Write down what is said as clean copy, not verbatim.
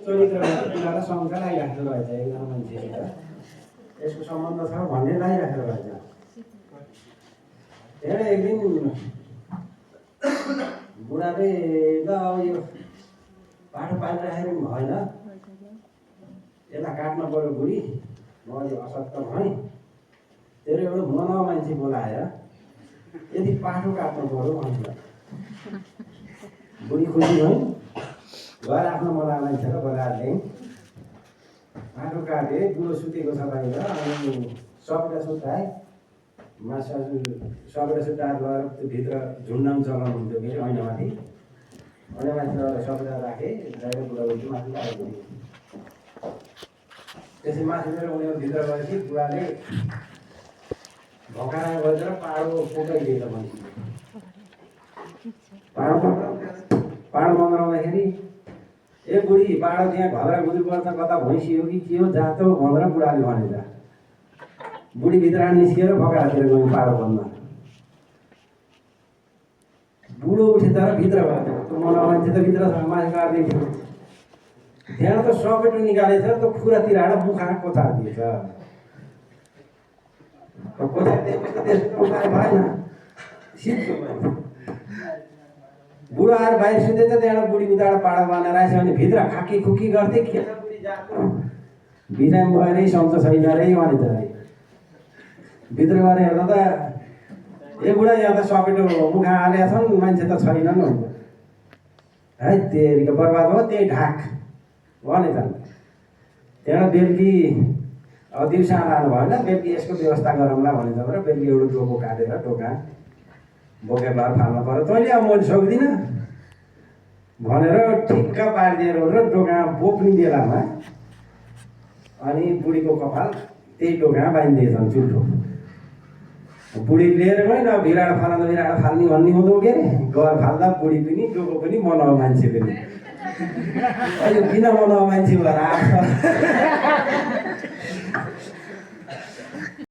चरित्रलाई शङ्का लागिराखेको रहेछ एकजना मान्छेसित यसको सम्बन्ध छ भन्ने लागिराखेको रहेछ। धेरै एक दिन बुढाले ल अब यो पाठो पारिराखेको भएन, यसलाई काट्न पऱ्यो बुढी, म यो असत्य भएँ। तेरो एउटा मनवा मान्छे बोलाएर यदि पाठो काट्नु पऱ्यो भन्छ। बुढी खुसी भइन्, गएर आफ्नो मनवा मान्छेलाई बोलाएर ल्याइन्। पाठो काटे, बुढो सुतेको छ बाहिर, अनि सबैलाई सुताए। सबैलाई सुताएर गएर त्यो भित्र झुन्डाउनु चलाउनुहुन्थ्यो फेरि ऐनामाथि। ऐनामाथि सबैलाई राखेँ, गएर बुढाबुढी माथि आएको। त्यसै माथि मेरो उनीहरू भित्र गएपछि बुढाले भकारा गरेर पाडो पोकाइदिए त मान्छे। पाडो मगाउँदाखेरि ए बुढी पाडो त्यहाँ घरमा गुदी पर्छ, कता भैँसी हो कि के हो जातो भनेर बुढाले भनेछ। बुढी भित्र निस्किएर भकारातिर गयो पाडो बन्द। बुढो उठे तर भित्र गयो, त्यो मनाउ मान्छे त भित्र छ, माथि काट्दैथ्यो। त्यहाँ त सपेटो निकालेछ, त्यो खुरातिर हाड मुखा कोचारिदिएछ। कोचारिदिएपछि त त्यसको उपाय भएन, सिद्धो भयो। बुढो आएर बाहिर सुतेछ, त्यहाँबाट बुढी उताबाट पाडो बनाएर आएछ भने भित्र खाकी खुकी गर्थे। खेल बुढी जातो बिराम भएरै सन्च छैन रे भने त भित्र गएर हेर्दा त ए बुढा यहाँ त सपेटो मुखा हालेका छन्, मान्छे त छैनन् हुन्छ। है तेरिको बर्बाद हो, त्यही ढाक भने त। त्यहाँबाट बेलुकी अब दिउँसो लानु भएन, बेलुकी यसको व्यवस्था गरौँला भनेछ र बेलुकी एउटा डोको काटेर डोका बोकेर फाल्नु पऱ्यो। तैँले अब मैले सक्दिनँ भनेर ठिक्क पारिदिएर र डोका बोक्ने बेलामा अनि बुढीको कपाल त्यही डोका बाँधिदिएछन् चुल्ठो। बुढी लिएर गयो न, भिराड फाल्दा भिराड फाल्ने भन्ने हुँदो के अरे। गएर फाल्दा बुढी पनि डोको पनि मनाउ मान्छे पनि। अहिले किन मनाउ मान्छे भएर आएको